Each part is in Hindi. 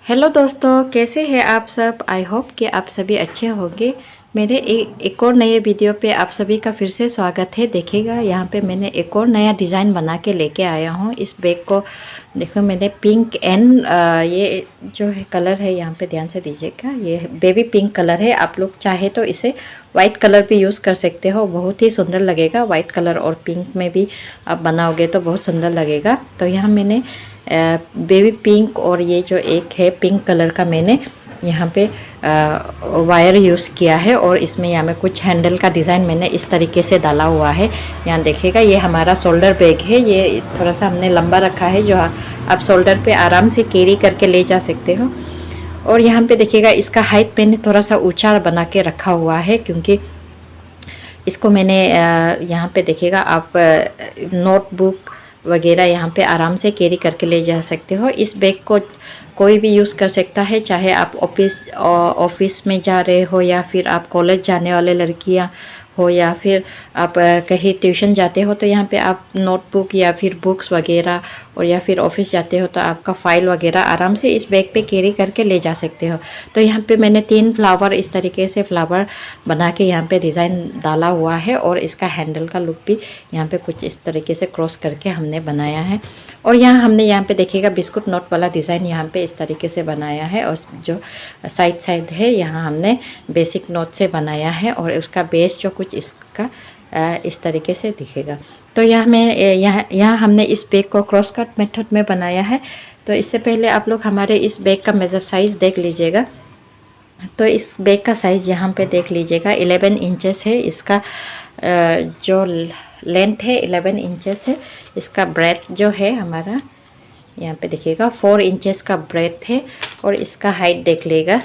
हेलो दोस्तों, कैसे हैं आप सब। आई होप कि आप सभी अच्छे होंगे। मेरे एक और नए वीडियो पे आप सभी का फिर से स्वागत है। देखिएगा यहाँ पे मैंने एक और नया डिज़ाइन बना के लेके आया हूँ। इस बैग को देखो, मैंने पिंक एंड ये जो है कलर है, यहाँ पे ध्यान से दीजिएगा, ये बेबी पिंक कलर है। आप लोग चाहे तो इसे वाइट कलर भी यूज़ कर सकते हो, बहुत ही सुंदर लगेगा। वाइट कलर और पिंक में भी आप बनाओगे तो बहुत सुंदर लगेगा। तो यहाँ मैंने बेबी पिंक और ये जो एक है पिंक कलर का, मैंने यहाँ पे वायर यूज़ किया है और इसमें यहाँ में कुछ हैंडल का डिज़ाइन मैंने इस तरीके से डाला हुआ है। यहाँ देखिएगा, ये हमारा शोल्डर बैग है। ये थोड़ा सा हमने लंबा रखा है, जो आप शोल्डर पे आराम से कैरी करके ले जा सकते हो। और यहाँ पे देखिएगा, इसका हाइट मैंने थोड़ा सा ऊंचा बना के रखा हुआ है, क्योंकि इसको मैंने यहाँ पे देखिएगा, आप नोटबुक वगैरह यहाँ पे आराम से कैरी करके ले जा सकते हो। इस बैग को कोई भी यूज़ कर सकता है, चाहे आप ऑफिस में जा रहे हो, या फिर आप कॉलेज जाने वाले लड़कियाँ हो, या फिर आप कहीं ट्यूशन जाते हो, तो यहाँ पे आप नोटबुक या फिर बुक्स वगैरह, और या फिर ऑफिस जाते हो तो आपका फ़ाइल वगैरह आराम से इस बैग पे कैरी करके ले जा सकते हो। तो यहाँ पे मैंने 3 फ्लावर इस तरीके से फ्लावर बना के यहाँ पे डिज़ाइन डाला हुआ है, और इसका हैंडल का लुक भी यहाँ पे कुछ इस तरीके से क्रॉस करके हमने बनाया है। और यहाँ हमने यहाँ पे देखिएगा बिस्कुट नोट वाला डिज़ाइन यहाँ पे इस तरीके से बनाया है, और जो साइड है यहाँ हमने बेसिक नोट से बनाया है, और उसका बेस जो कुछ इसका इस तरीके से दिखेगा। तो यहाँ हमने इस बैग को क्रॉस कट मेथड में बनाया है। तो इससे पहले आप लोग हमारे इस बैग का मेज़र साइज़ देख लीजिएगा। तो इस बैग का साइज़ यहाँ पे देख लीजिएगा, 11 इंचेस है। इसका जो लेंथ है 11 इंचेस है। इसका ब्रेथ जो है हमारा, यहाँ पे देखिएगा 4 इंचेस का ब्रेथ है, और इसका हाइट देख लेगा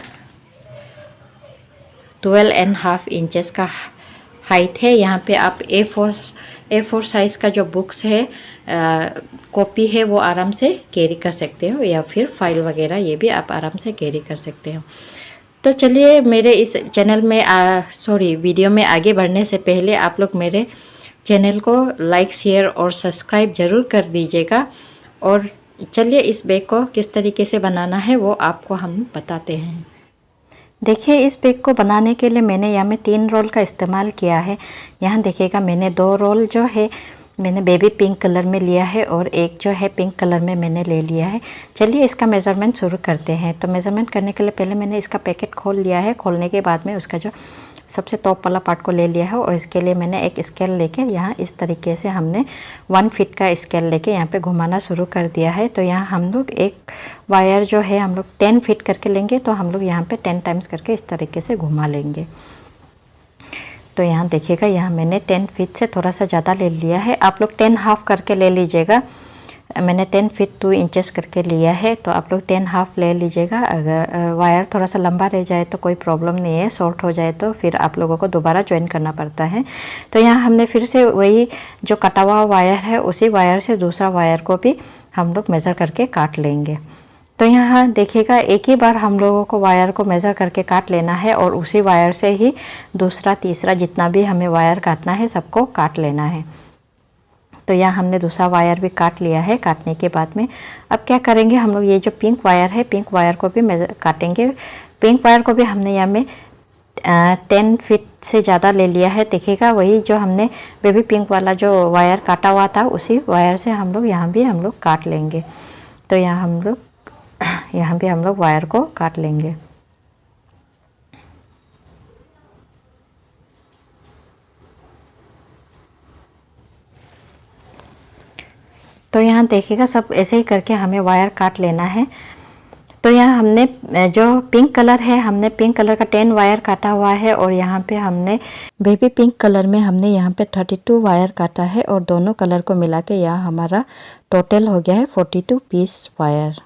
12.5 इंचेस का हाइट है। यहाँ पे आप A4 साइज़ का जो बुक्स है, कॉपी है, वो आराम से कैरी कर सकते हो, या फिर फाइल वगैरह ये भी आप आराम से कैरी कर सकते हो। तो चलिए, मेरे इस चैनल में वीडियो में आगे बढ़ने से पहले आप लोग मेरे चैनल को लाइक, शेयर और सब्सक्राइब ज़रूर कर दीजिएगा। और चलिए, इस बैग को किस तरीके से बनाना है वो आपको हम बताते हैं। देखिए, इस बैग को बनाने के लिए मैंने यहाँ में 3 रोल का इस्तेमाल किया है। यहाँ देखिएगा, मैंने 2 रोल जो है मैंने बेबी पिंक कलर में लिया है, और एक जो है पिंक कलर में मैंने ले लिया है। चलिए, इसका मेज़रमेंट शुरू करते हैं। तो मेज़रमेंट करने के लिए पहले मैंने इसका पैकेट खोल लिया है। खोलने के बाद में उसका जो सबसे टॉप वाला पार्ट को ले लिया है, और इसके लिए मैंने एक स्केल लेके यहाँ इस तरीके से हमने 1 फीट का स्केल लेके यहाँ पे घुमाना शुरू कर दिया है। तो यहाँ हम लोग एक वायर जो है हम लोग 10 फीट करके लेंगे, तो हम लोग यहाँ पे 10 टाइम्स करके इस तरीके से घुमा लेंगे। तो यहाँ देखिएगा, यहाँ मैंने 10 फीट से थोड़ा सा ज़्यादा ले लिया है। आप लोग 10 हाफ करके ले लीजिएगा। मैंने 10 फीट 2 इंचेस करके लिया है, तो आप लोग 10 हाफ ले लीजिएगा। अगर वायर थोड़ा सा लंबा रह जाए तो कोई प्रॉब्लम नहीं है, शॉर्ट हो जाए तो फिर आप लोगों को दोबारा ज्वाइन करना पड़ता है। तो यहाँ हमने फिर से वही जो कटा हुआ वायर है, उसी वायर से दूसरा वायर को भी हम लोग मेज़र करके काट लेंगे। तो यहाँ देखिएगा, एक ही बार हम लोगों को वायर को मेज़र करके काट लेना है, और उसी वायर से ही दूसरा तीसरा जितना भी हमें वायर काटना है सबको काट लेना है। तो यहाँ हमने दूसरा वायर भी काट लिया है। काटने के बाद में अब क्या करेंगे, हम लोग ये जो पिंक वायर है, पिंक वायर को भी मेज़र काटेंगे। पिंक वायर को भी हमने यहाँ में 10 फीट से ज़्यादा ले लिया है। देखिएगा, वही जो हमने बेबी पिंक वाला जो वायर काटा हुआ था, उसी वायर से हम लोग यहाँ भी हम लोग काट लेंगे। तो यहाँ भी हम लोग वायर को काट लेंगे। तो यहाँ देखिएगा, सब ऐसे ही करके हमें वायर काट लेना है। तो यहाँ हमने जो पिंक कलर है, हमने पिंक कलर का 10 वायर काटा हुआ है, और यहाँ पे हमने बेबी पिंक कलर में हमने यहाँ पे 32 वायर काटा है, और दोनों कलर को मिला के यहाँ हमारा टोटल हो गया है 42 पीस वायर।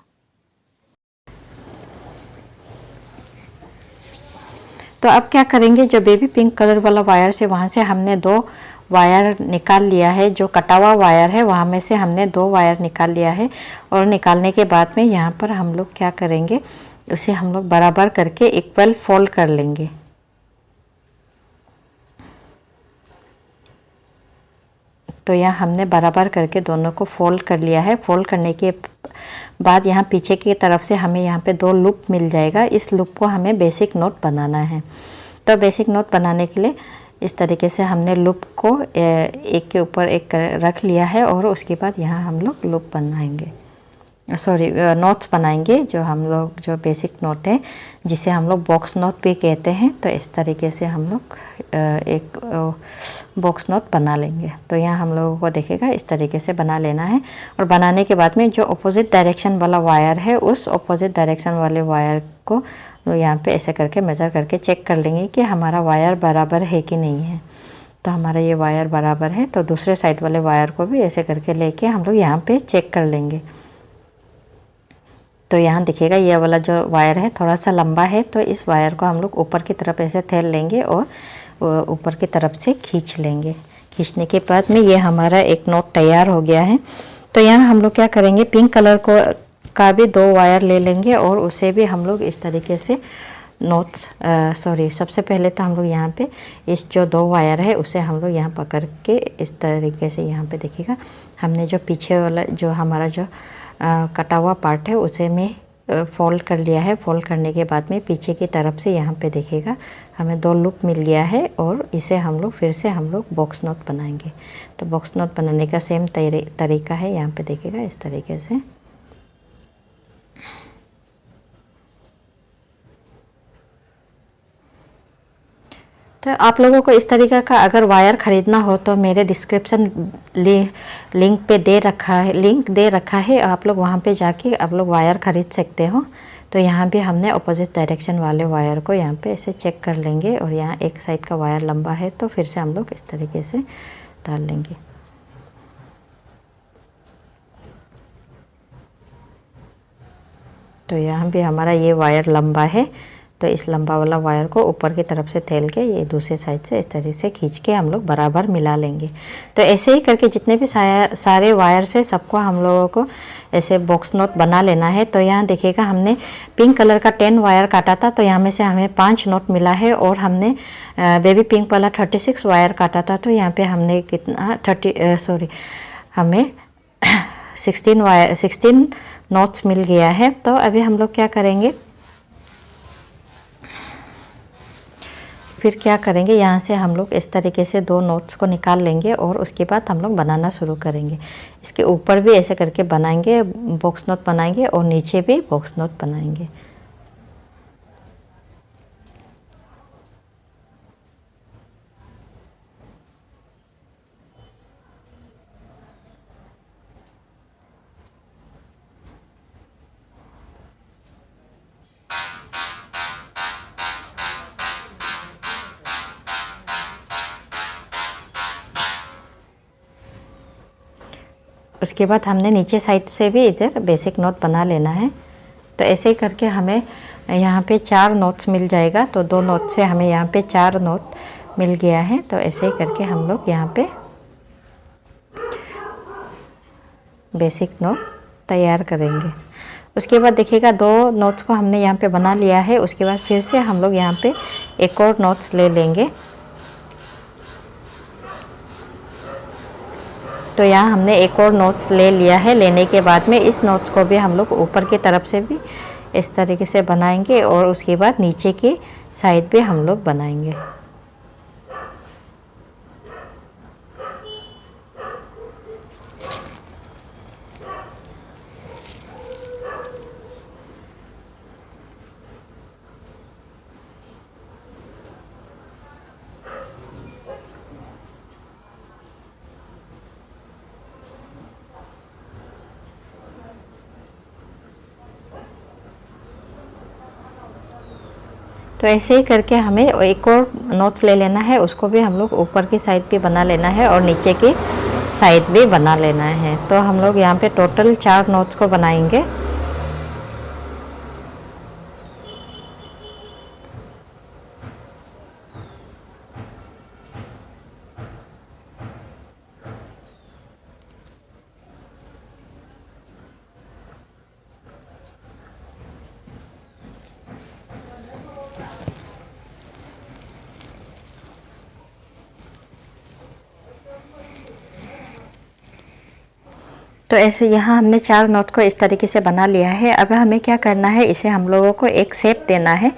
तो अब क्या करेंगे, जो बेबी पिंक कलर वाला वायर से वहाँ से हमने 2 वायर निकाल लिया है। जो कटा हुआ वायर है वहाँ में से हमने 2 वायर निकाल लिया है, और निकालने के बाद में यहाँ पर हम लोग क्या करेंगे, उसे हम लोग बराबर करके इक्वल फोल्ड कर लेंगे। तो यहाँ हमने बराबर करके दोनों को फोल्ड कर लिया है। फोल्ड करने के बाद यहाँ पीछे की तरफ से हमें यहाँ पे 2 लूप मिल जाएगा। इस लूप को हमें बेसिक नोट बनाना है। तो बेसिक नोट बनाने के लिए इस तरीके से हमने लूप को एक के ऊपर एक रख लिया है और उसके बाद यहाँ हम लोग लूप बनाएंगे, नोट्स बनाएंगे, जो हम लोग जो बेसिक नोट है जिसे हम लोग बॉक्स नोट भी कहते हैं। तो इस तरीके से हम लोग एक बॉक्स नोट बना लेंगे। तो यहाँ हम लोगों को देखेगा इस तरीके से बना लेना है। और बनाने के बाद में जो अपोजिट डायरेक्शन वाला वायर है उस अपोजिट डायरेक्शन वाले वायर को यहाँ पे ऐसे करके मेज़र करके चेक कर लेंगे कि हमारा वायर बराबर है कि नहीं है। तो हमारा ये वायर बराबर है, तो दूसरे साइड वाले वायर को भी ऐसे करके लेके हम लोग यहाँ पे चेक कर लेंगे। तो यहाँ दिखेगा ये वाला जो वायर है थोड़ा सा लंबा है, तो इस वायर को हम लोग ऊपर की तरफ ऐसे थेल लेंगे और ऊपर की तरफ से खींच लेंगे। खींचने के बाद में ये हमारा एक नोट तैयार हो गया है। तो यहाँ हम लोग क्या करेंगे, पिंक कलर का भी 2 वायर ले लेंगे और उसे भी हम लोग इस तरीके से सबसे पहले तो हम लोग यहाँ पे इस जो 2 वायर है उसे हम लोग यहाँ पकड़ के इस तरीके से यहाँ पे देखिएगा हमने जो पीछे वाला जो हमारा जो कटा हुआ पार्ट है उसे में फोल्ड कर लिया है। फोल्ड करने के बाद में पीछे की तरफ से यहाँ पे देखिएगा हमें 2 लूप मिल गया है और इसे हम लोग फिर से हम लोग बॉक्स नोट बनाएंगे। तो बॉक्स नोट बनाने का सेम तरीका है, यहाँ पे देखिएगा इस तरीके से। तो आप लोगों को इस तरीके का अगर वायर ख़रीदना हो तो मेरे डिस्क्रिप्शन लिंक दे रखा है, आप लोग वहाँ पे जाके आप लोग वायर ख़रीद सकते हो। तो यहाँ भी हमने अपोजिट डायरेक्शन वाले वायर को यहाँ पे ऐसे चेक कर लेंगे और यहाँ एक साइड का वायर लंबा है तो फिर से हम लोग इस तरीके से डाल लेंगे। तो यहाँ भी हमारा ये वायर लंबा है, तो इस लंबा वाला वायर को ऊपर की तरफ से थेल के ये दूसरे साइड से इस तरीके से खींच के हम लोग बराबर मिला लेंगे। तो ऐसे ही करके जितने भी सारे वायर से सबको हम लोगों को ऐसे बॉक्स नोट बना लेना है। तो यहाँ देखिएगा हमने पिंक कलर का 10 वायर काटा था, तो यहाँ में से हमें 5 नोट मिला है और हमने बेबी पिंक वाला 36 वायर काटा था, तो यहाँ पे हमने हमें 16 नोट्स मिल गया है। तो अभी हम लोग क्या करेंगे, फिर क्या करेंगे, यहाँ से हम लोग इस तरीके से 2 नोट्स को निकाल लेंगे और उसके बाद हम लोग बनाना शुरू करेंगे। इसके ऊपर भी ऐसे करके बनाएंगे, बॉक्स नोट बनाएंगे और नीचे भी बॉक्स नोट बनाएंगे। उसके बाद हमने नीचे साइड से भी इधर बेसिक नोट बना लेना है। तो ऐसे ही करके हमें यहाँ पे 4 नोट्स मिल जाएगा। तो 2 नोट से हमें यहाँ पे 4 नोट मिल गया है। तो ऐसे ही करके हम लोग यहाँ पे बेसिक नोट तैयार करेंगे। उसके बाद देखिएगा 2 नोट्स को हमने यहाँ पे बना लिया है। उसके बाद फिर से हम लोग यहाँ पे एक और नोट्स ले लेंगे। तो यहाँ हमने एक और नोट्स ले लिया है। लेने के बाद में इस नोट्स को भी हम लोग ऊपर की तरफ से भी इस तरीके से बनाएंगे और उसके बाद नीचे की साइड भी हम लोग बनाएंगे। तो ऐसे ही करके हमें एक और नोट्स ले लेना है, उसको भी हम लोग ऊपर की साइड पे बना लेना है और नीचे की साइड भी बना लेना है। तो हम लोग यहाँ पे टोटल 4 नोट्स को बनाएंगे। तो ऐसे यहाँ हमने 4 नोट को इस तरीके से बना लिया है। अब हमें क्या करना है, इसे हम लोगों को एक शेप देना है,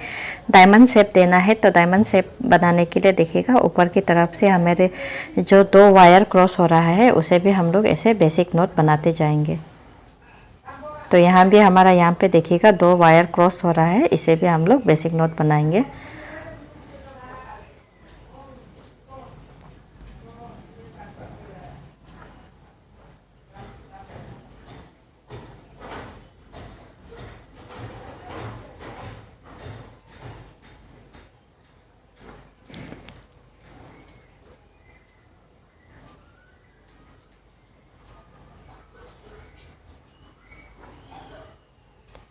डायमंड शेप देना है। तो डायमंड शेप बनाने के लिए देखिएगा ऊपर की तरफ से हमारे जो 2 वायर क्रॉस हो रहा है उसे भी हम लोग ऐसे बेसिक नोट बनाते जाएंगे। तो यहाँ भी हमारा यहाँ पे देखिएगा 2 वायर क्रॉस हो रहा है, इसे भी हम लोग बेसिक नोट बनाएंगे।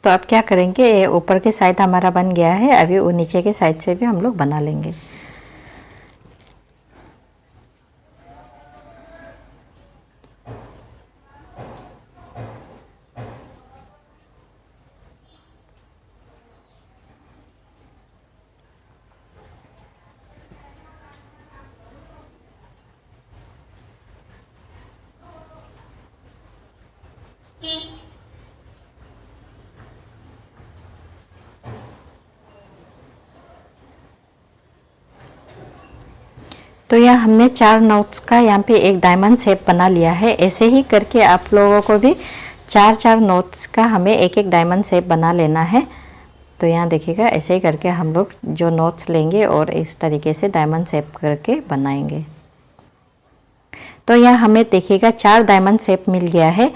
तो अब क्या करेंगे, ऊपर के साइड हमारा बन गया है, अभी वो नीचे के साइड से भी हम लोग बना लेंगे। तो यह हमने 4 नोट्स का यहाँ पे एक डायमंड शेप बना लिया है। ऐसे ही करके आप लोगों को भी 4 नोट्स का हमें एक एक डायमंड शेप बना लेना है। तो यहाँ देखिएगा ऐसे ही करके हम लोग जो नोट्स लेंगे और इस तरीके से डायमंड शेप करके बनाएंगे। तो यहाँ हमें देखिएगा 4 डायमंड शेप मिल गया है।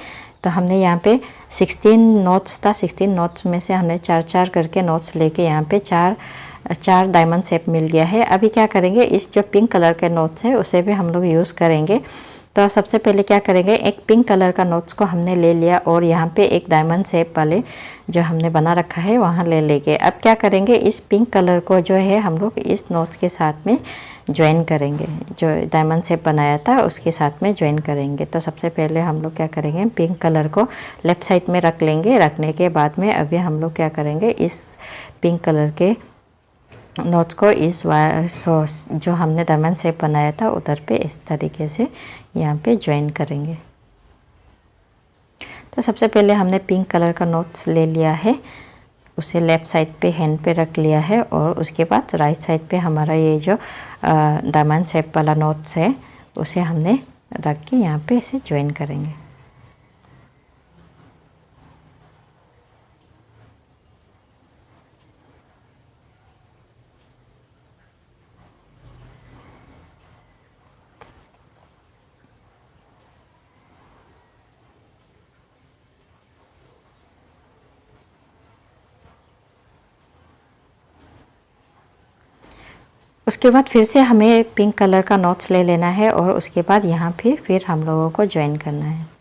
तो हमने यहाँ पे 16 नोट्स था, 16 नोट्स में से हमने 4 करके नोट्स लेके यहाँ पे 4 डायमंड शेप मिल गया है। अभी क्या करेंगे, इस जो पिंक कलर के नोट्स है उसे भी हम लोग यूज़ करेंगे। तो सबसे पहले क्या करेंगे, एक पिंक कलर का नोट्स को हमने ले लिया और यहाँ पे एक डायमंड शेप वाले जो हमने बना रखा है वहाँ ले लेंगे। अब क्या करेंगे, इस पिंक कलर को जो है हम लोग इस नोट्स के साथ में ज्वाइन करेंगे, जो डायमंड शेप बनाया था उसके साथ में ज्वाइन करेंगे। तो सबसे पहले हम लोग क्या करेंगे, पिंक कलर को लेफ़्ट साइड में रख लेंगे। रखने के बाद में अभी हम लोग क्या करेंगे, इस पिंक कलर के नोट्स को इस जो हमने डायमंड शेप बनाया था उधर पे इस तरीके से यहाँ पे ज्वाइन करेंगे। तो सबसे पहले हमने पिंक कलर का नोट्स ले लिया है, उसे लेफ़्ट साइड पे हैंड पे रख लिया है और उसके बाद राइट साइड पे हमारा ये जो डायमंड शेप वाला नोट्स है उसे हमने रख के यहाँ पे इसे ज्वाइन करेंगे। उसके बाद फिर से हमें पिंक कलर का नोट्स ले लेना है और उसके बाद यहाँ फिर हम लोगों को ज्वाइन करना है।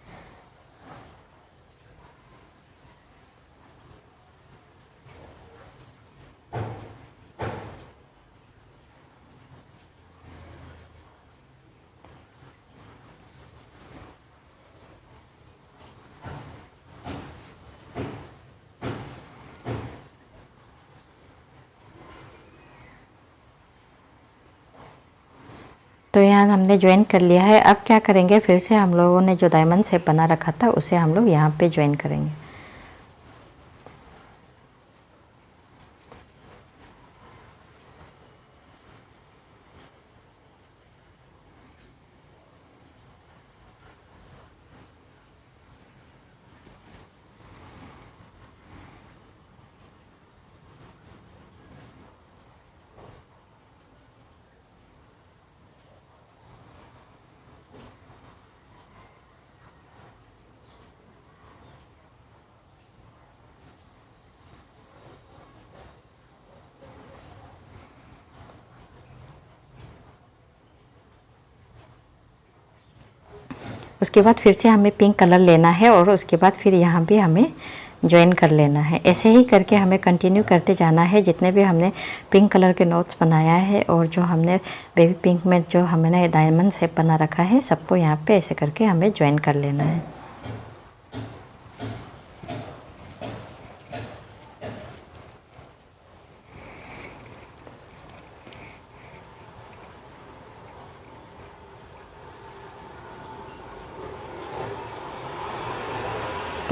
तो यहाँ हमने ज्वाइन कर लिया है। अब क्या करेंगे, फिर से हम लोगों ने जो डायमंड शेप बना रखा था उसे हम लोग यहाँ पे ज्वाइन करेंगे। उसके बाद फिर से हमें पिंक कलर लेना है और उसके बाद फिर यहाँ भी हमें ज्वाइन कर लेना है। ऐसे ही करके हमें कंटिन्यू करते जाना है। जितने भी हमने पिंक कलर के नोट्स बनाया है और जो हमने बेबी पिंक में जो हमने डायमंड शेप बना रखा है सबको यहाँ पे ऐसे करके हमें ज्वाइन कर लेना है।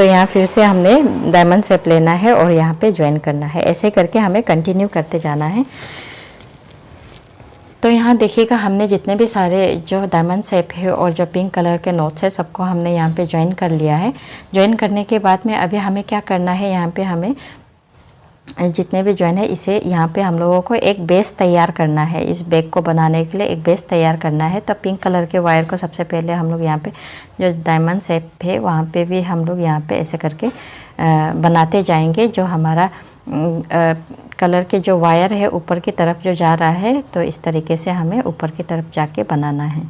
तो यहाँ फिर से हमने डायमंड शेप लेना है और यहाँ पे ज्वाइन करना है। ऐसे करके हमें कंटिन्यू करते जाना है। तो यहाँ देखिएगा हमने जितने भी सारे जो डायमंड शेप है और जो पिंक कलर के नोट्स है सबको हमने यहाँ पे ज्वाइन कर लिया है। ज्वाइन करने के बाद में अभी हमें क्या करना है, यहाँ पे हमें जितने भी ज्वाइन है इसे यहाँ पे हम लोगों को एक बेस तैयार करना है। इस बैग को बनाने के लिए एक बेस तैयार करना है। तो पिंक कलर के वायर को सबसे पहले हम लोग यहाँ पे जो डायमंड शेप है वहाँ पे भी हम लोग यहाँ पे ऐसे करके बनाते जाएंगे। जो हमारा कलर के जो वायर है ऊपर की तरफ जो जा रहा है, तो इस तरीके से हमें ऊपर की तरफ जाके बनाना है।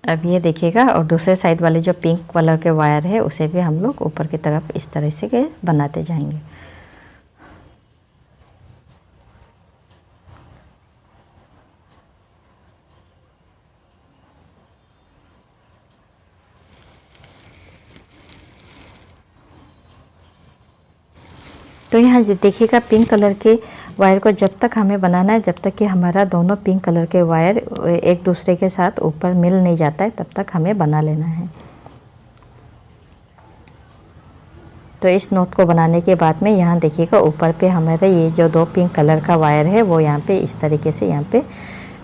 अब ये देखिएगा, और दूसरे साइड वाले जो पिंक कलर के वायर है उसे भी हम लोग ऊपर की तरफ इस तरह से बनाते जाएंगे। तो यहाँ देखिएगा पिंक कलर के वायर को जब तक हमें बनाना है, जब तक कि हमारा दोनों पिंक कलर के वायर एक दूसरे के साथ ऊपर मिल नहीं जाता है, तब तक हमें बना लेना है। तो इस नोट को बनाने के बाद में यहाँ देखिएगा ऊपर पे हमारे ये जो दो पिंक कलर का वायर है वो यहाँ पे इस तरीके से यहाँ पे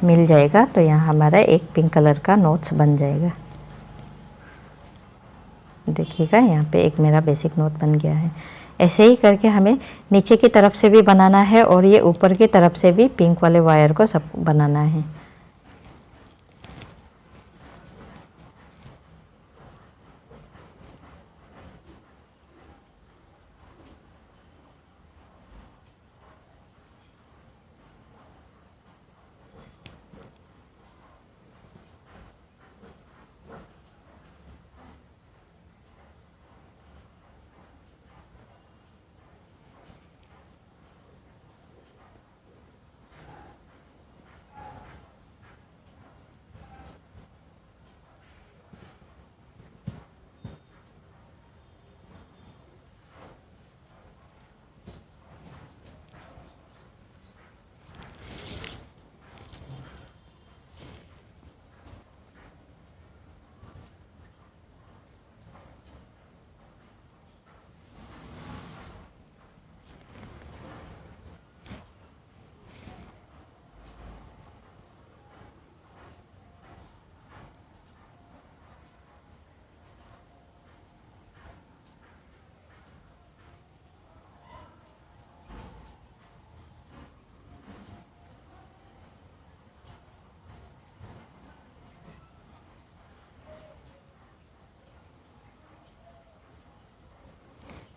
मिल जाएगा। तो यहाँ हमारा एक पिंक कलर का नोट्स बन जाएगा। देखिएगा यहाँ पे एक मेरा बेसिक नोट बन गया है। ऐसे ही करके हमें नीचे की तरफ से भी बनाना है और ये ऊपर की तरफ से भी पिंक वाले वायर को सब बनाना है।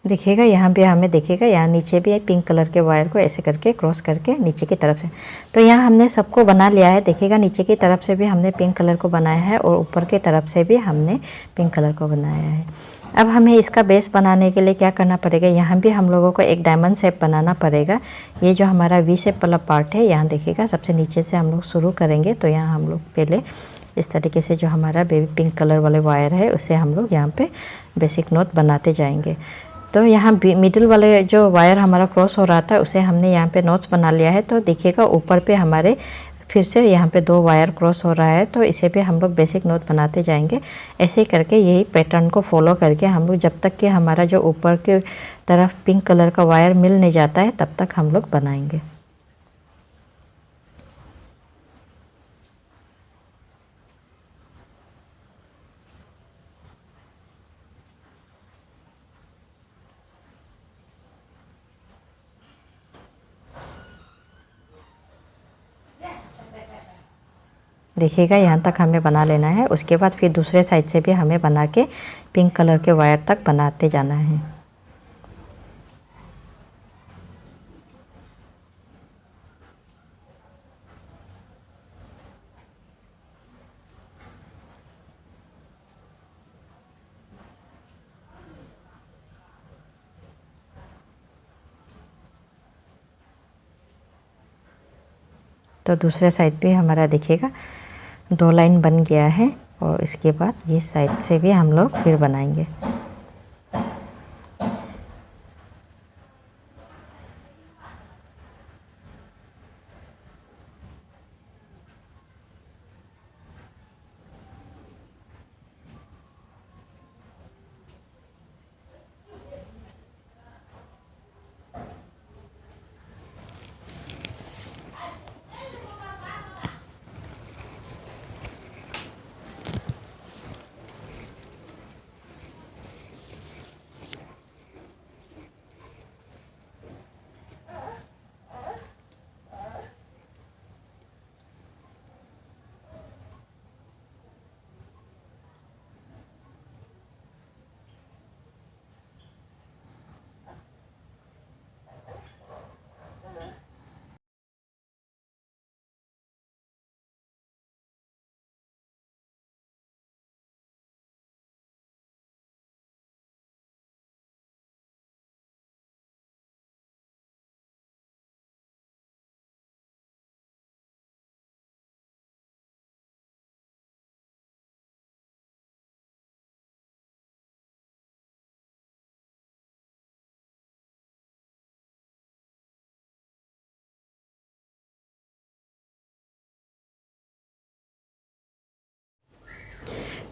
देखिएगा यहाँ पे हमें देखिएगा यहाँ नीचे भी पिंक कलर के वायर को ऐसे करके क्रॉस करके नीचे की तरफ से, तो यहाँ हमने सबको बना लिया है। देखिएगा नीचे की तरफ से भी हमने पिंक कलर को बनाया है और ऊपर की तरफ से भी हमने पिंक कलर को बनाया है। अब हमें इसका बेस बनाने के लिए क्या करना पड़ेगा, यहाँ भी हम लोगों को एक डायमंड शेप बनाना पड़ेगा। ये जो हमारा वी शेप वाला पार्ट है, यहाँ देखिएगा सबसे नीचे से हम लोग शुरू करेंगे। तो यहाँ हम लोग पहले इस तरीके से जो हमारा बेबी पिंक कलर वाले वायर है उसे हम लोग यहाँ पे बेसिक नोट बनाते जाएंगे। तो यहाँ मिडिल वाले जो वायर हमारा क्रॉस हो रहा था उसे हमने यहाँ पे नोट्स बना लिया है। तो देखिएगा ऊपर पे हमारे फिर से यहाँ पे दो वायर क्रॉस हो रहा है, तो इसे भी हम लोग बेसिक नोट बनाते जाएंगे। ऐसे ही करके यही पैटर्न को फॉलो करके हम लोग जब तक कि हमारा जो ऊपर के तरफ पिंक कलर का वायर मिल नहीं जाता है तब तक हम लोग बनाएंगे। देखिएगा यहाँ तक हमें बना लेना है। उसके बाद फिर दूसरे साइड से भी हमें बना के पिंक कलर के वायर तक बनाते जाना है। तो दूसरे साइड भी हमारा देखिएगा 2 लाइन बन गया है और इसके बाद ये साइड से भी हम लोग फिर बनाएंगे।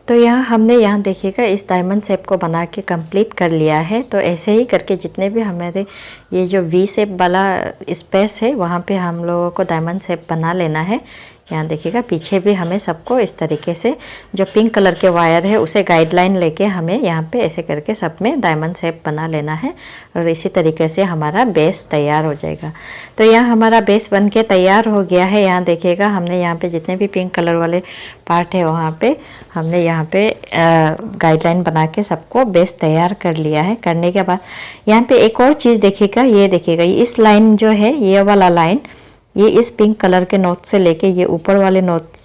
तो यहाँ देखिएगा इस डायमंड शेप को बना के कंप्लीट कर लिया है। तो ऐसे ही करके जितने भी हमारे ये जो वी शेप वाला स्पेस है वहाँ पे हम लोगों को डायमंड शेप बना लेना है। यहाँ देखिएगा पीछे भी हमें सबको इस तरीके से जो पिंक कलर के वायर है उसे गाइडलाइन लेके हमें यहाँ पे ऐसे करके सब में डायमंड शेप बना लेना है और इसी तरीके से हमारा बेस तैयार हो जाएगा। तो यहाँ हमारा बेस बन के तैयार हो गया है। यहाँ देखिएगा हमने यहाँ पे जितने भी पिंक कलर वाले पार्ट है वहाँ पे हमने यहाँ पे गाइडलाइन बना के सबको बेस तैयार कर लिया है। करने के बाद यहाँ पे एक और चीज़ देखिएगा, ये देखिएगा इस लाइन जो है ये वाला लाइन, ये इस पिंक कलर के नोट से लेके ये ऊपर वाले नोट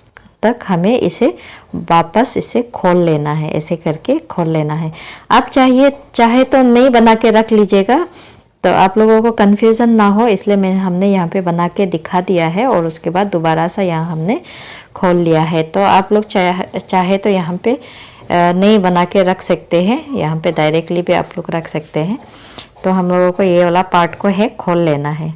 तक हमें इसे वापस इसे खोल लेना है, ऐसे करके खोल लेना है। आप चाहे तो नहीं बना के रख लीजिएगा, तो आप लोगों को कन्फ्यूज़न ना हो इसलिए हमने यहाँ पे बना के दिखा दिया है और उसके बाद दोबारा से यहाँ हमने खोल लिया है। तो आप लोग चाहे तो यहाँ पे नहीं बना के रख सकते हैं, यहाँ पे डायरेक्टली भी आप लोग रख सकते हैं। तो हम लोगों को ये वाला पार्ट को है खोल लेना है।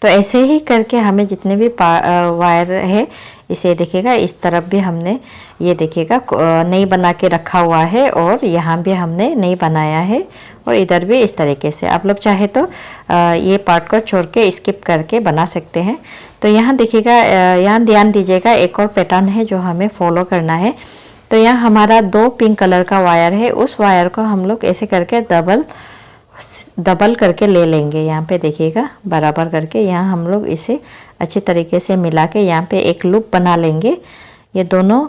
तो ऐसे ही करके हमें जितने भी वायर है इसे देखिएगा इस तरफ भी हमने ये देखिएगा नहीं बना के रखा हुआ है और यहाँ भी हमने नहीं बनाया है और इधर भी इस तरीके से। आप लोग चाहे तो ये पार्ट को छोड़ के स्किप करके बना सकते हैं। तो यहाँ देखिएगा, यहाँ ध्यान दीजिएगा एक और पैटर्न है जो हमें फॉलो करना है। तो यहाँ हमारा 2 पिंक कलर का वायर है, उस वायर को हम लोग ऐसे करके डबल करके ले लेंगे। यहाँ पे देखिएगा बराबर करके यहाँ हम लोग इसे अच्छी तरीके से मिला के यहाँ पे एक लूप बना लेंगे। ये दोनों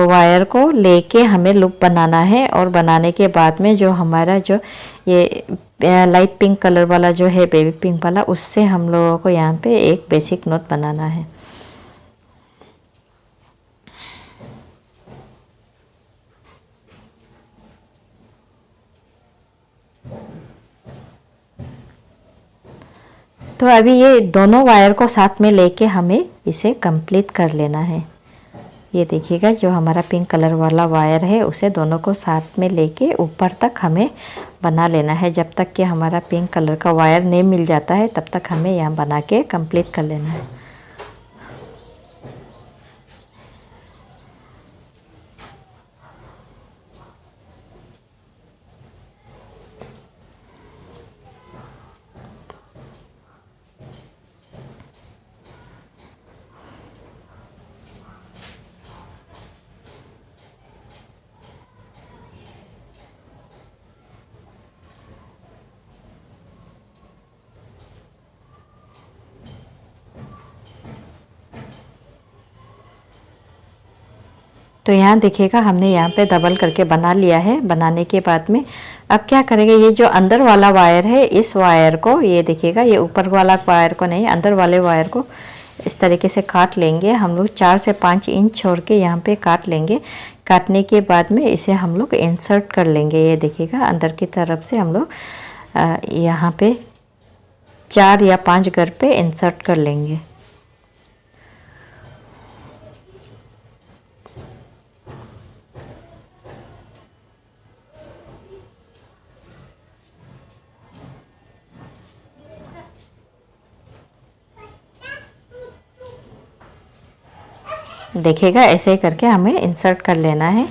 वायर को लेके हमें लूप बनाना है और बनाने के बाद में जो हमारा जो ये लाइट पिंक कलर वाला जो है बेबी पिंक वाला, उससे हम लोगों को यहाँ पे एक बेसिक नोट बनाना है। तो अभी ये दोनों वायर को साथ में लेके हमें इसे कंप्लीट कर लेना है। ये देखिएगा जो हमारा पिंक कलर वाला वायर है उसे दोनों को साथ में लेके ऊपर तक हमें बना लेना है। जब तक कि हमारा पिंक कलर का वायर नहीं मिल जाता है तब तक हमें यहाँ बना के कंप्लीट कर लेना है। तो यहाँ देखिएगा हमने यहाँ पे डबल करके बना लिया है। बनाने के बाद में अब क्या करेंगे, ये जो अंदर वाला वायर है इस वायर को, ये देखिएगा ये ऊपर वाला वायर को नहीं, अंदर वाले वायर को इस तरीके से काट लेंगे हम लोग। 4 से 5 इंच छोड़ के यहाँ पे काट लेंगे। काटने के बाद में इसे हम लोग इंसर्ट कर लेंगे। ये देखिएगा अंदर की तरफ से हम लोग यहाँ पे 4 या 5 घर पे इंसर्ट कर लेंगे। देखिएगा ऐसे ही करके हमें इंसर्ट कर लेना है।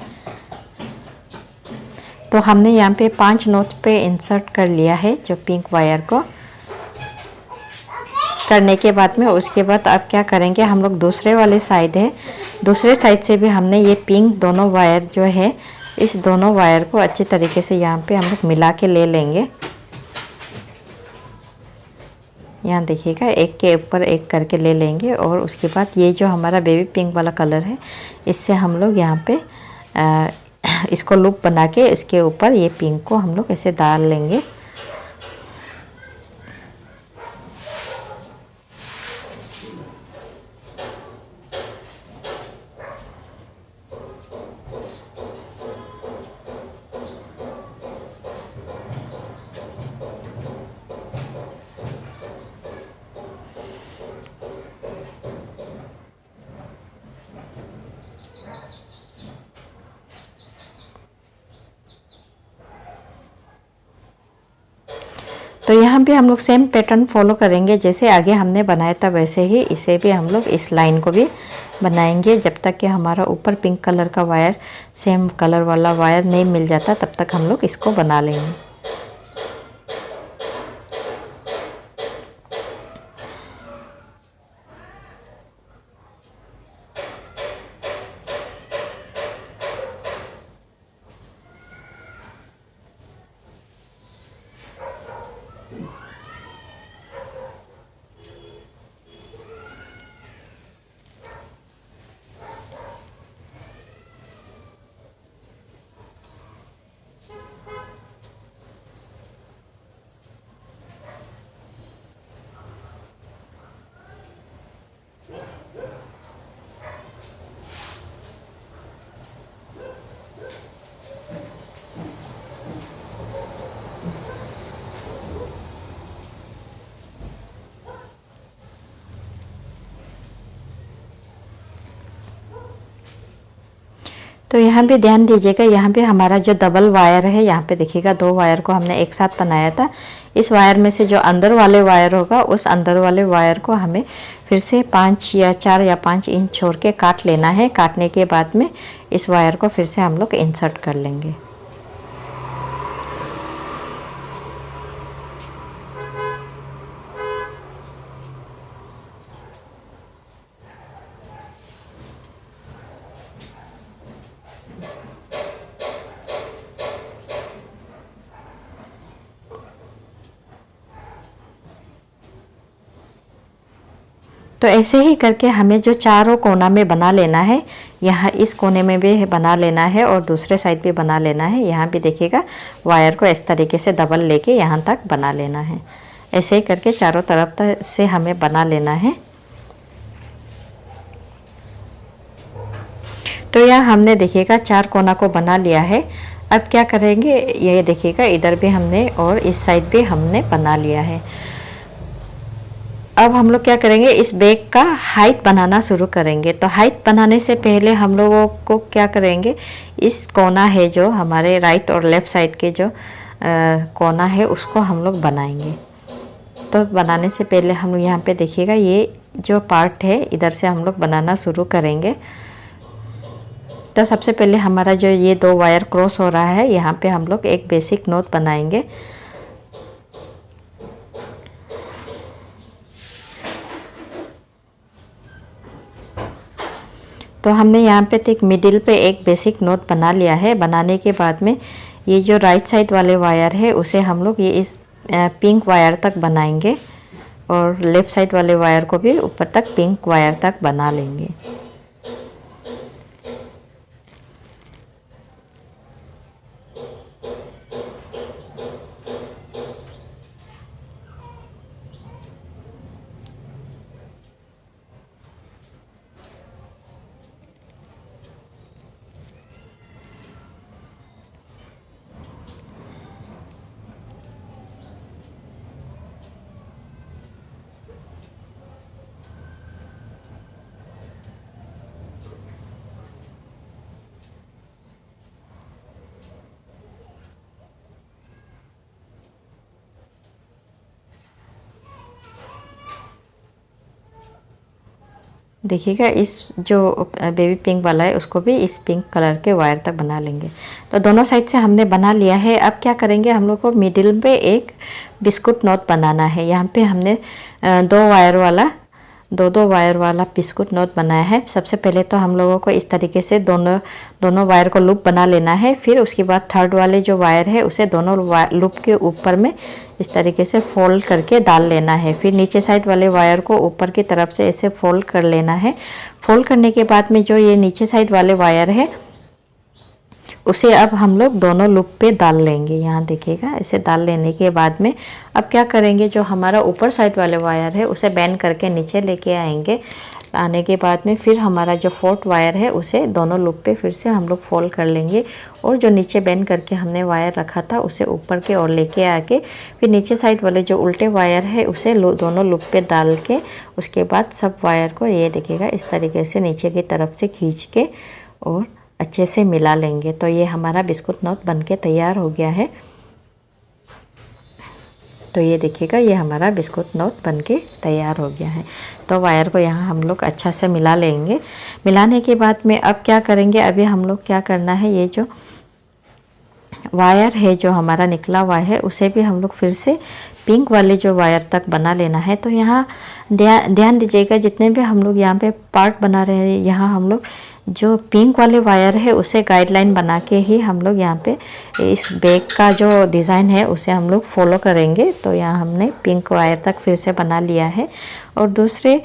तो हमने यहाँ पे 5 नोच पे इंसर्ट कर लिया है जो पिंक वायर को। करने के बाद में उसके बाद अब क्या करेंगे, हम लोग दूसरे वाले साइड है, दूसरे साइड से भी हमने ये पिंक दोनों वायर जो है, इस दोनों वायर को अच्छी तरीके से यहाँ पे हम लोग मिला के ले लेंगे। यहाँ देखिएगा एक के ऊपर एक करके ले लेंगे और उसके बाद ये जो हमारा बेबी पिंक वाला कलर है, इससे हम लोग यहाँ पे इसको लूप बना के इसके ऊपर ये पिंक को हम लोग ऐसे डाल लेंगे। तो यहाँ पे हम लोग सेम पैटर्न फॉलो करेंगे, जैसे आगे हमने बनाया था वैसे ही इसे भी हम लोग इस लाइन को भी बनाएंगे। जब तक कि हमारा ऊपर पिंक कलर का वायर, सेम कलर वाला वायर नहीं मिल जाता, तब तक हम लोग इसको बना लेंगे। तो यहाँ पे ध्यान दीजिएगा, यहाँ पे हमारा जो डबल वायर है, यहाँ पे देखिएगा 2 वायर को हमने एक साथ बनाया था। इस वायर में से जो अंदर वाले वायर होगा, उस अंदर वाले वायर को हमें फिर से 5 या 4 या 5 इंच छोड़ के काट लेना है। काटने के बाद में इस वायर को फिर से हम लोग इंसर्ट कर लेंगे। तो ऐसे ही करके हमें जो चारों कोना में बना लेना है, यहाँ इस कोने में भी बना लेना है और दूसरे साइड भी बना लेना है। यहाँ भी देखिएगा वायर को इस तरीके से डबल लेके यहाँ तक बना लेना है। ऐसे ही करके चारों तरफ से हमें बना लेना है। तो यहाँ हमने देखिएगा 4 कोना को बना लिया है। अब क्या करेंगे, ये देखिएगा इधर भी हमने और इस साइड भी हमने बना लिया है। अब हम लोग क्या करेंगे, इस बैग का हाइट बनाना शुरू करेंगे। तो हाइट बनाने से पहले हम लोगों को क्या करेंगे, इस कोना है जो हमारे राइट और लेफ़्ट साइड के जो कोना है, उसको हम लोग बनाएंगे। तो बनाने से पहले हम लोग यहाँ पे देखिएगा ये जो पार्ट है, इधर से हम लोग बनाना शुरू करेंगे। तो सबसे पहले हमारा जो ये 2 वायर क्रॉस हो रहा है, यहाँ पे हम लोग एक बेसिक नोट बनाएंगे। तो हमने यहाँ पे एक मिडिल पे एक बेसिक नोट बना लिया है। बनाने के बाद में ये जो राइट साइड वाले वायर है, उसे हम लोग ये इस पिंक वायर तक बनाएंगे और लेफ़्ट साइड वाले वायर को भी ऊपर तक पिंक वायर तक बना लेंगे। देखिएगा इस जो बेबी पिंक वाला है उसको भी इस पिंक कलर के वायर तक बना लेंगे। तो दोनों साइड से हमने बना लिया है। अब क्या करेंगे, हम लोग को मिडिल पे एक बिस्कुट नोट बनाना है। यहाँ पे हमने दो वायर वाला बिस्कुट नोट बनाया है। सबसे पहले तो हम लोगों को इस तरीके से दोनों वायर को लूप बना लेना है। फिर उसके बाद थर्ड वाले जो वायर है उसे दोनों लूप के ऊपर में इस तरीके से फोल्ड करके डाल लेना है। फिर नीचे साइड वाले वायर को ऊपर की तरफ से ऐसे फोल्ड कर लेना है। फोल्ड करने के बाद में जो ये नीचे साइड वाले वायर है उसे अब हम लोग दोनों लूप पे डाल लेंगे। यहाँ देखिएगा, ऐसे डाल लेने के बाद में अब क्या करेंगे, जो हमारा ऊपर साइड वाले वायर है उसे बेंड करके नीचे लेके आएंगे। आने के बाद में फिर हमारा जो फोर्थ वायर है उसे दोनों लूप पे फिर से हम लोग फोल्ड कर लेंगे और जो नीचे बेंड करके हमने वायर रखा था उसे ऊपर के और लेके आके फिर नीचे साइड वाले जो उल्टे वायर है उसे दोनों लूप पे डाल के उसके बाद सब वायर को ये देखिएगा इस तरीके से नीचे की तरफ से खींच के और अच्छे से मिला लेंगे। तो ये हमारा बिस्कुट नोट बनके तैयार हो गया है। तो ये देखिएगा, ये हमारा बिस्कुट नोट बनके तैयार हो गया है। तो वायर को यहाँ हम लोग अच्छा से मिला लेंगे। मिलाने के बाद में अब क्या करेंगे, अभी हम लोग क्या करना है, ये जो वायर है जो हमारा निकला हुआ है उसे भी हम लोग फिर से पिंक वाले जो वायर तक बना लेना है। तो यहाँ ध्यान दीजिएगा, जितने भी हम लोग यहाँ पे पार्ट बना रहे हैं यहाँ हम लोग जो पिंक वाले वायर है उसे गाइडलाइन बना के ही हम लोग यहाँ पे इस बैग का जो डिज़ाइन है उसे हम लोग फॉलो करेंगे। तो यहाँ हमने पिंक वायर तक फिर से बना लिया है और दूसरे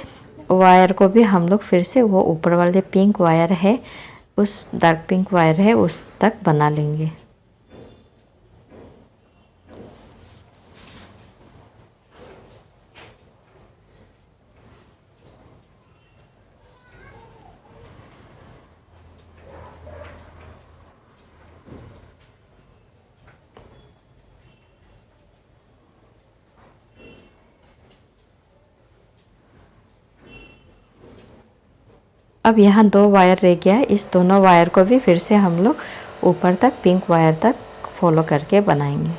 वायर को भी हम लोग फिर से वो ऊपर वाले पिंक वायर है उस डार्क पिंक वायर है उस तक बना लेंगे। अब यहाँ 2 वायर रह गया है, इस दोनों वायर को भी फिर से हम लोग ऊपर तक पिंक वायर तक फॉलो करके बनाएंगे।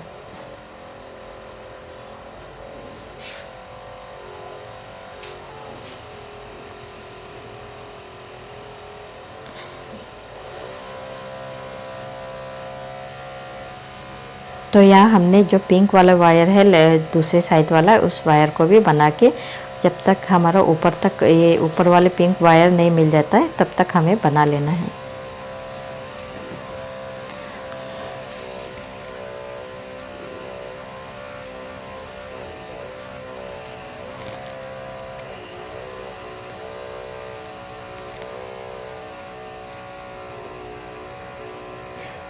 तो यहाँ हमने जो पिंक वाला वायर है दूसरे साइड वाला उस वायर को भी बना के जब तक हमारा ऊपर तक ये ऊपर वाले पिंक वायर नहीं मिल जाता है तब तक हमें बना लेना है।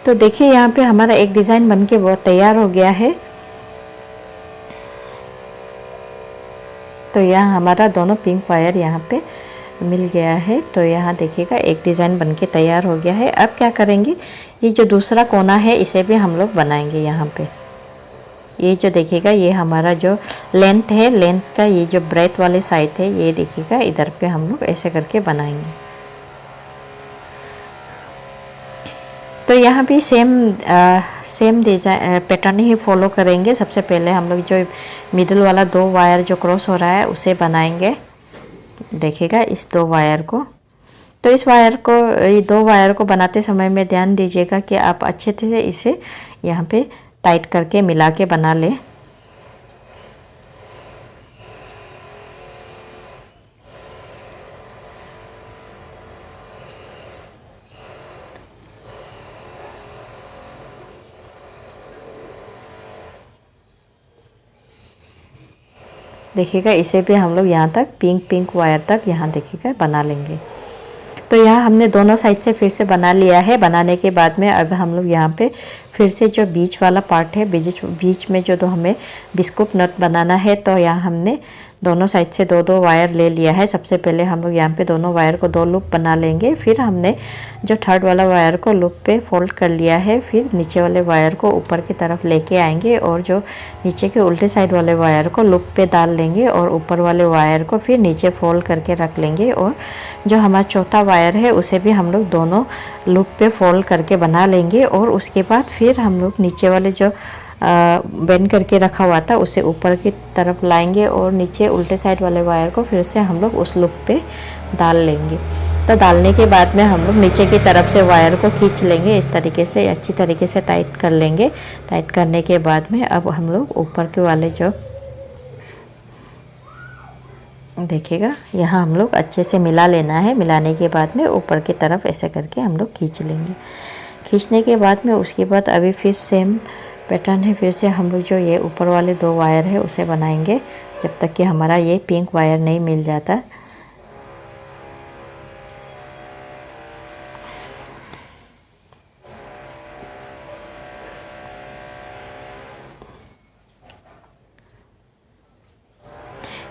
तो देखिए यहाँ पे हमारा एक डिज़ाइन बनके बहुत तैयार हो गया है। तो यहाँ हमारा दोनों पिंक वायर यहाँ पे मिल गया है। तो यहाँ देखिएगा एक डिज़ाइन बनके तैयार हो गया है। अब क्या करेंगे, ये जो दूसरा कोना है इसे भी हम लोग बनाएंगे। यहाँ पे ये जो देखिएगा ये हमारा जो लेंथ है, लेंथ का ये जो ब्रेथ वाले साइड है ये देखिएगा इधर पे हम लोग ऐसे करके बनाएंगे। तो यहाँ भी सेम डिज़ाइन पैटर्न ही फॉलो करेंगे। सबसे पहले हम लोग जो मिडिल वाला 2 वायर जो क्रॉस हो रहा है उसे बनाएंगे। देखिएगा इस 2 वायर को, तो इस वायर को ये 2 वायर को बनाते समय में ध्यान दीजिएगा कि आप अच्छे से इसे यहाँ पे टाइट करके मिला के बना लें। देखिएगा इसे भी हम लोग यहाँ तक पिंक वायर तक यहाँ देखिएगा बना लेंगे। तो यहाँ हमने दोनों साइड से फिर से बना लिया है। बनाने के बाद में अब हम लोग यहाँ पे फिर से जो बीच वाला पार्ट है, बीच में जो हमें बिस्कुट नट बनाना है, तो यहाँ हमने दोनों साइड से 2 वायर ले लिया है। सबसे पहले हम लोग यहाँ पे दोनों वायर को 2 लूप बना लेंगे। फिर हमने जो थर्ड वाला वायर को लूप पे फोल्ड कर लिया है। फिर नीचे वाले वायर को ऊपर की तरफ लेके आएंगे और जो नीचे के उल्टे साइड वाले वायर को लूप पे डाल लेंगे और ऊपर वाले वायर को फिर नीचे फोल्ड करके रख लेंगे। और जो हमारा चौथा वायर है उसे भी हम लोग दोनों लूप पे फोल्ड करके बना लेंगे। और उसके बाद फिर हम लोग नीचे वाले जो बेंड करके रखा हुआ था उसे ऊपर की तरफ लाएंगे और नीचे उल्टे साइड वाले वायर को फिर से हम लोग उस लूप पे डाल लेंगे। तो डालने के बाद में हम लोग नीचे की तरफ से वायर को खींच लेंगे, इस तरीके से अच्छी तरीके से टाइट कर लेंगे। टाइट करने के बाद में अब हम लोग ऊपर के वाले जो देखिएगा यहाँ हम लोग अच्छे से मिला लेना है। मिलाने के बाद में ऊपर की तरफ ऐसे करके हम लोग खींच लेंगे। खींचने के बाद में उसके बाद अभी फिर सेम पैटर्न है, फिर से हम लोग जो ये ऊपर वाले 2 वायर है उसे बनाएंगे जब तक कि हमारा ये पिंक वायर नहीं मिल जाता।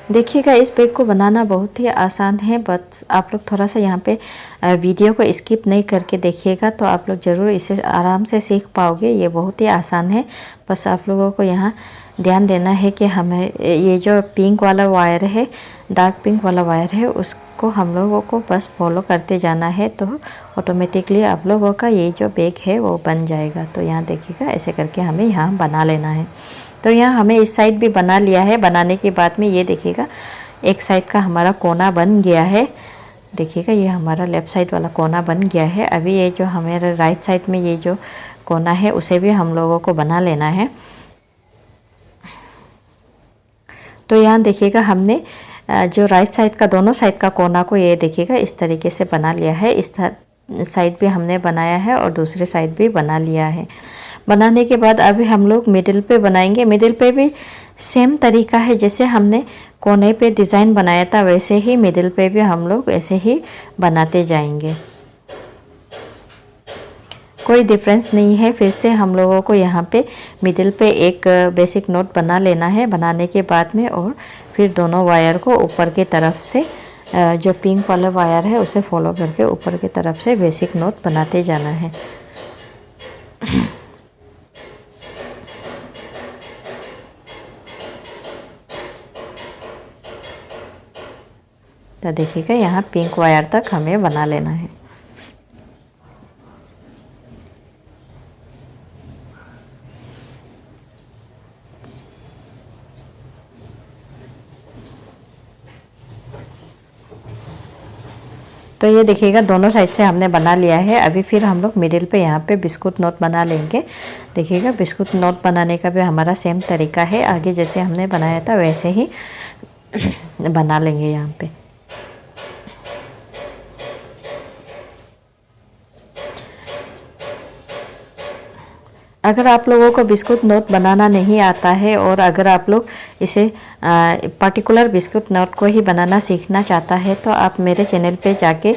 देखिएगा इस बैग को बनाना बहुत ही आसान है, बट आप लोग थोड़ा सा यहाँ पे वीडियो को स्किप नहीं करके देखिएगा तो आप लोग ज़रूर इसे आराम से सीख पाओगे। ये बहुत ही आसान है, बस आप लोगों को यहाँ ध्यान देना है कि हमें ये जो पिंक वाला वायर है, डार्क पिंक वाला वायर है, उसको हम लोगों को बस फॉलो करते जाना है तो ऑटोमेटिकली आप लोगों का ये जो बैग है वो बन जाएगा। तो यहाँ देखिएगा ऐसे करके हमें यहाँ बना लेना है। तो यहाँ हमें इस साइड भी बना लिया है। बनाने के बाद में ये देखिएगा एक साइड का हमारा कोना बन गया है। देखिएगा ये हमारा लेफ़्ट साइड वाला कोना बन गया है। अभी ये जो हमारे राइट साइड में ये जो कोना है उसे भी हम लोगों को बना लेना है। तो यहाँ देखिएगा हमने जो राइट साइड का दोनों साइड का कोना को ये देखिएगा इस तरीके से बना लिया है। इस साइड भी हमने बनाया है और दूसरे साइड भी बना लिया है। बनाने के बाद अभी हम लोग मिडिल पे बनाएंगे। मिडिल पे भी सेम तरीका है, जैसे हमने कोने पे डिज़ाइन बनाया था वैसे ही मिडिल पे भी हम लोग ऐसे ही बनाते जाएंगे, कोई डिफरेंस नहीं है। फिर से हम लोगों को यहाँ पे मिडिल पे एक बेसिक नोट बना लेना है। बनाने के बाद में और फिर दोनों वायर को ऊपर की तरफ से जो पिंक वाला वायर है उसे फॉलो करके ऊपर की तरफ से बेसिक नोट बनाते जाना है। तो देखिएगा यहाँ पिंक वायर तक हमें बना लेना है। तो ये देखिएगा दोनों साइड से हमने बना लिया है। अभी फिर हम लोग मिडिल पे यहाँ पे बिस्कुट नोट बना लेंगे। देखिएगा बिस्कुट नोट बनाने का भी हमारा सेम तरीका है, आगे जैसे हमने बनाया था वैसे ही बना लेंगे यहाँ पे। अगर आप लोगों को बिस्कुट नोट बनाना नहीं आता है और अगर आप लोग इसे पर्टिकुलर बिस्कुट नोट को ही बनाना सीखना चाहता है तो आप मेरे चैनल पे जाके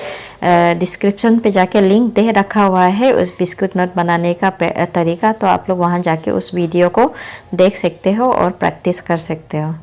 डिस्क्रिप्शन पे जाके लिंक दे रखा हुआ है उस बिस्कुट नोट बनाने का तरीका। तो आप लोग वहाँ जाके उस वीडियो को देख सकते हो और प्रैक्टिस कर सकते हो।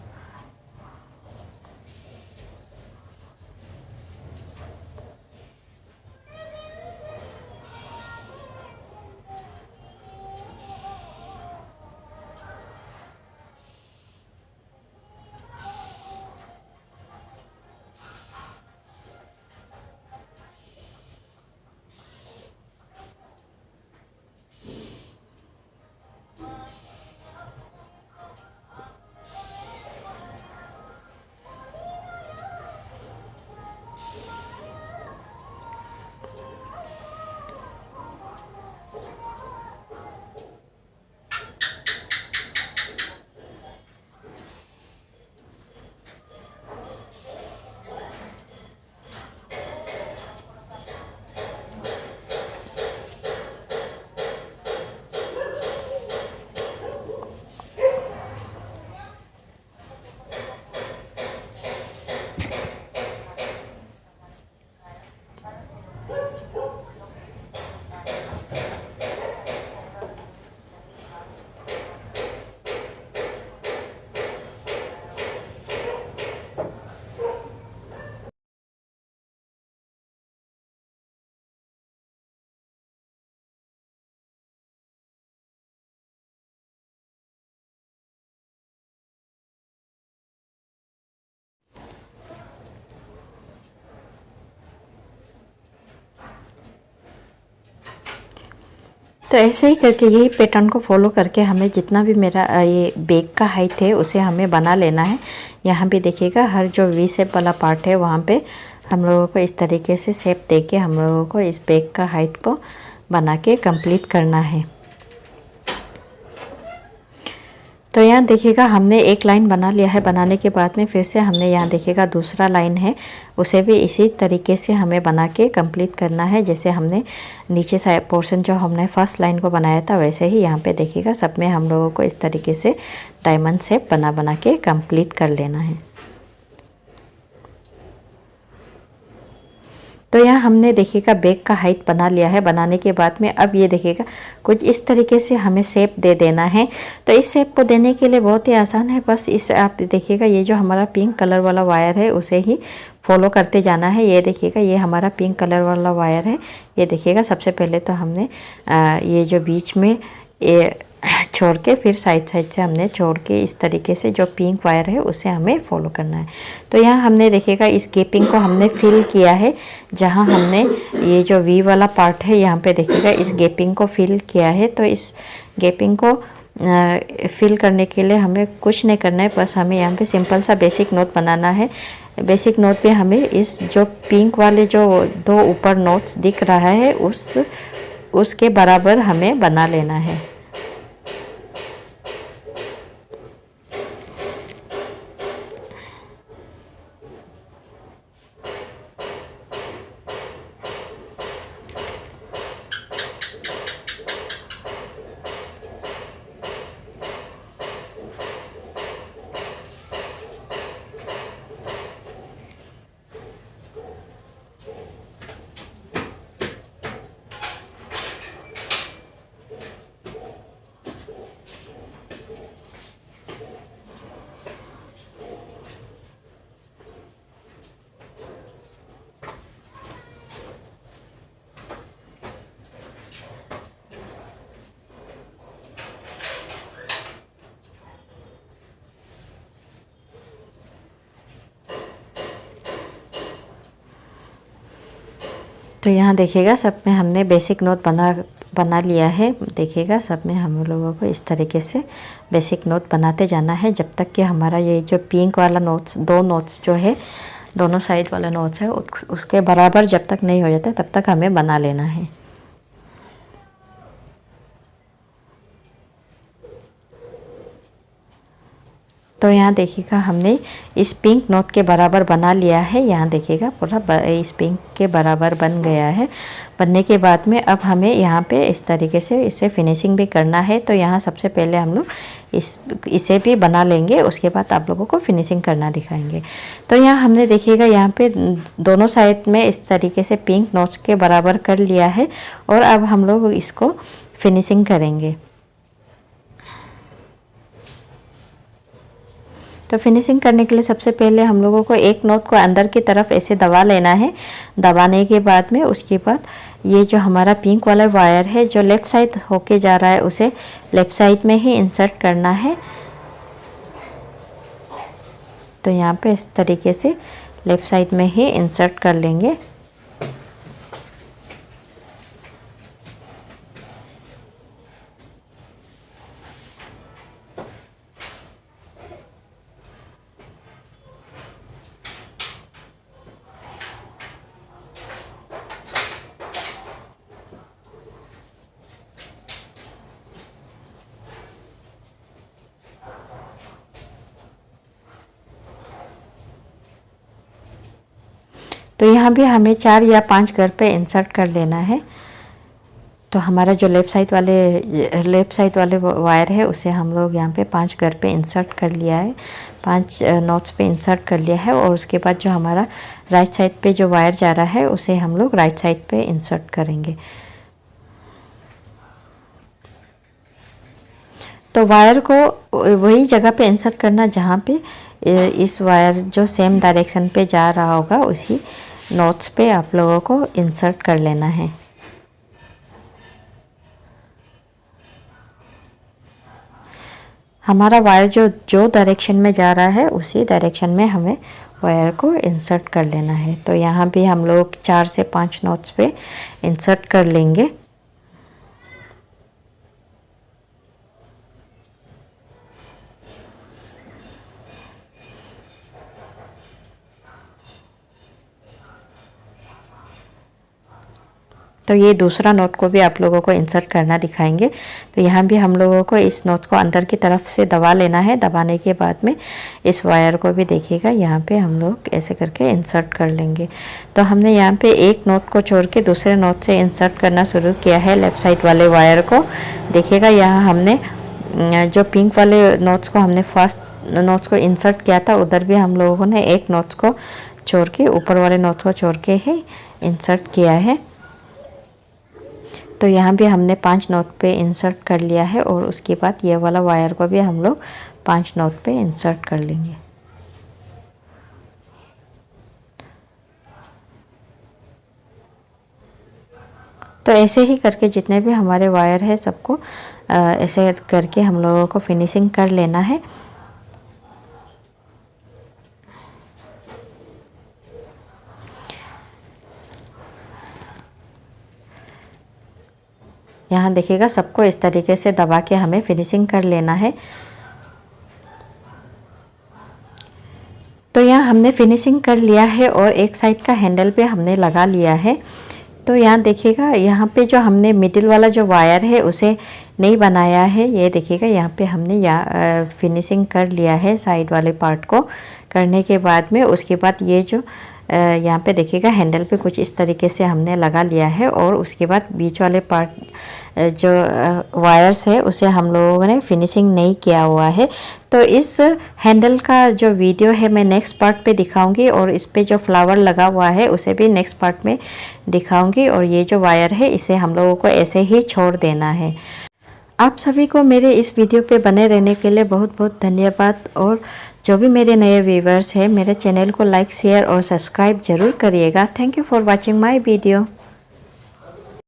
तो ऐसे ही करके यही पैटर्न को फॉलो करके हमें जितना भी मेरा ये बैग का हाइट है उसे हमें बना लेना है। यहाँ भी देखिएगा हर जो वी शेप वाला पार्ट है वहाँ पे हम लोगों को इस तरीके से शेप दे के हम लोगों को इस बैग का हाइट को बना के कंप्लीट करना है। तो यहाँ देखिएगा हमने एक लाइन बना लिया है। बनाने के बाद में फिर से हमने यहाँ देखिएगा दूसरा लाइन है, उसे भी इसी तरीके से हमें बना के कंप्लीट करना है। जैसे हमने नीचे साइड पोर्शन जो हमने फर्स्ट लाइन को बनाया था वैसे ही यहाँ पे देखिएगा सब में हम लोगों को इस तरीके से डायमंड शेप बना के कंप्लीट कर लेना है। तो यहाँ हमने देखिएगा बैग का हाइट बना लिया है। बनाने के बाद में अब ये देखिएगा कुछ इस तरीके से हमें शेप दे देना है। तो इस शेप को देने के लिए बहुत ही आसान है, बस इस आप देखिएगा ये जो हमारा पिंक कलर वाला वायर है उसे ही फॉलो करते जाना है। ये देखिएगा ये हमारा पिंक कलर वाला वायर है। ये देखिएगा सबसे पहले तो हमने ये जो बीच में ये छोड़ के फिर साइड से हमने छोड़ के इस तरीके से जो पिंक वायर है उसे हमें फॉलो करना है। तो यहाँ हमने देखिएगा इस गैपिंग को हमने फिल किया है। जहाँ हमने ये जो वी वाला पार्ट है यहाँ पे देखिएगा इस गैपिंग को फिल किया है। तो इस गैपिंग को फिल करने के लिए हमें कुछ नहीं करना है, बस हमें यहाँ पे सिंपल सा बेसिक नोट बनाना है। बेसिक नोट पे हमें इस जो पिंक वाले जो दो ऊपर नोट्स दिख रहा है उसके बराबर हमें बना लेना है। तो यहाँ देखिएगा सब में हमने बेसिक नोट बना लिया है। देखिएगा सब में हम लोगों को इस तरीके से बेसिक नोट बनाते जाना है जब तक कि हमारा ये जो पिंक वाला नोट्स दो नोट्स जो है दोनों साइड वाला नोट्स है उसके बराबर जब तक नहीं हो जाता तब तक हमें बना लेना है। तो यहाँ देखिएगा हमने इस पिंक नोट के बराबर बना लिया है। यहाँ देखिएगा पूरा इस पिंक के बराबर बन गया है। बनने के बाद में अब हमें यहाँ पे इस तरीके से इसे फिनिशिंग भी करना है। तो यहाँ सबसे पहले हम लोग इसे भी बना लेंगे, उसके बाद आप लोगों को फिनिशिंग करना दिखाएंगे। तो यहाँ हमने देखिएगा यहाँ पे दोनों साइड में इस तरीके से पिंक नोट्स के बराबर कर लिया है और अब हम लोग इसको फिनिशिंग करेंगे। तो फिनिशिंग करने के लिए सबसे पहले हम लोगों को एक नोट को अंदर की तरफ ऐसे दबा लेना है। दबाने के बाद में उसके बाद ये जो हमारा पिंक वाला वायर है जो लेफ़्ट साइड होके जा रहा है उसे लेफ़्ट साइड में ही इंसर्ट करना है। तो यहाँ पे इस तरीके से लेफ़्ट साइड में ही इंसर्ट कर लेंगे। तो यहाँ भी हमें 4 या 5 घर पे इंसर्ट कर लेना है। तो हमारा जो लेफ़्ट साइड वाले वायर है उसे हम लोग यहाँ पे 5 घर पे इंसर्ट कर लिया है, 5 नॉट्स पे इंसर्ट कर लिया है। और उसके बाद जो हमारा राइट साइड पे जो वायर जा रहा है उसे हम लोग राइट साइड पे इंसर्ट करेंगे। तो वायर को वही जगह पे इंसर्ट करना जहाँ पे इस वायर जो सेम डायरेक्शन पे जा रहा होगा उसी नोट्स पे आप लोगों को इंसर्ट कर लेना है। हमारा वायर जो डायरेक्शन में जा रहा है उसी डायरेक्शन में हमें वायर को इंसर्ट कर लेना है। तो यहाँ भी हम लोग 4 से 5 नोट्स पे इंसर्ट कर लेंगे। तो ये दूसरा नोट को भी आप लोगों को इंसर्ट करना दिखाएंगे। तो यहाँ भी हम लोगों को इस नोट को अंदर की तरफ से दबा लेना है। दबाने के बाद में इस वायर को भी देखिएगा यहाँ पे हम लोग ऐसे करके इंसर्ट कर लेंगे। तो हमने यहाँ पे एक नोट को छोड़ के दूसरे नोट से इंसर्ट करना शुरू किया है लेफ़्ट साइड वाले वायर को। देखिएगा यहाँ हमने जो पिंक वाले नोट्स को हमने फर्स्ट नोट्स को इंसर्ट किया था, उधर भी हम लोगों ने एक नोट्स को छोड़ के ऊपर वाले नोट्स को छोड़ के ही इंसर्ट किया है। तो यहाँ भी हमने 5 नोट पे इंसर्ट कर लिया है और उसके बाद ये वाला वायर को भी हम लोग 5 नोट पे इंसर्ट कर लेंगे। तो ऐसे ही करके जितने भी हमारे वायर है सबको ऐसे करके हम लोगों को फिनिशिंग कर लेना है। यहाँ देखिएगा सबको इस तरीके से दबा के हमें फिनिशिंग कर लेना है। तो यहाँ हमने फिनिशिंग कर लिया है और एक साइड का हैंडल पे हमने लगा लिया है। तो यहाँ देखिएगा यहाँ पे जो हमने मिडिल वाला जो वायर है उसे नहीं बनाया है। ये देखिएगा यहाँ पे हमने यहाँ फिनिशिंग कर लिया है साइड वाले पार्ट को। करने के बाद में उसके बाद ये जो यहाँ पे देखिएगा हैंडल पे कुछ इस तरीके से हमने लगा लिया है और उसके बाद बीच वाले पार्ट जो वायर्स है उसे हम लोगों ने फिनिशिंग नहीं किया हुआ है। तो इस हैंडल का जो वीडियो है मैं नेक्स्ट पार्ट पे दिखाऊंगी और इस पे जो फ्लावर लगा हुआ है उसे भी नेक्स्ट पार्ट में दिखाऊंगी। और ये जो वायर है इसे हम लोगों को ऐसे ही छोड़ देना है। आप सभी को मेरे इस वीडियो पे बने रहने के लिए बहुत बहुत धन्यवाद। और जो भी मेरे नए व्यूवर्स हैं मेरे चैनल को लाइक शेयर और सब्सक्राइब ज़रूर करिएगा। Thank you for watching my video.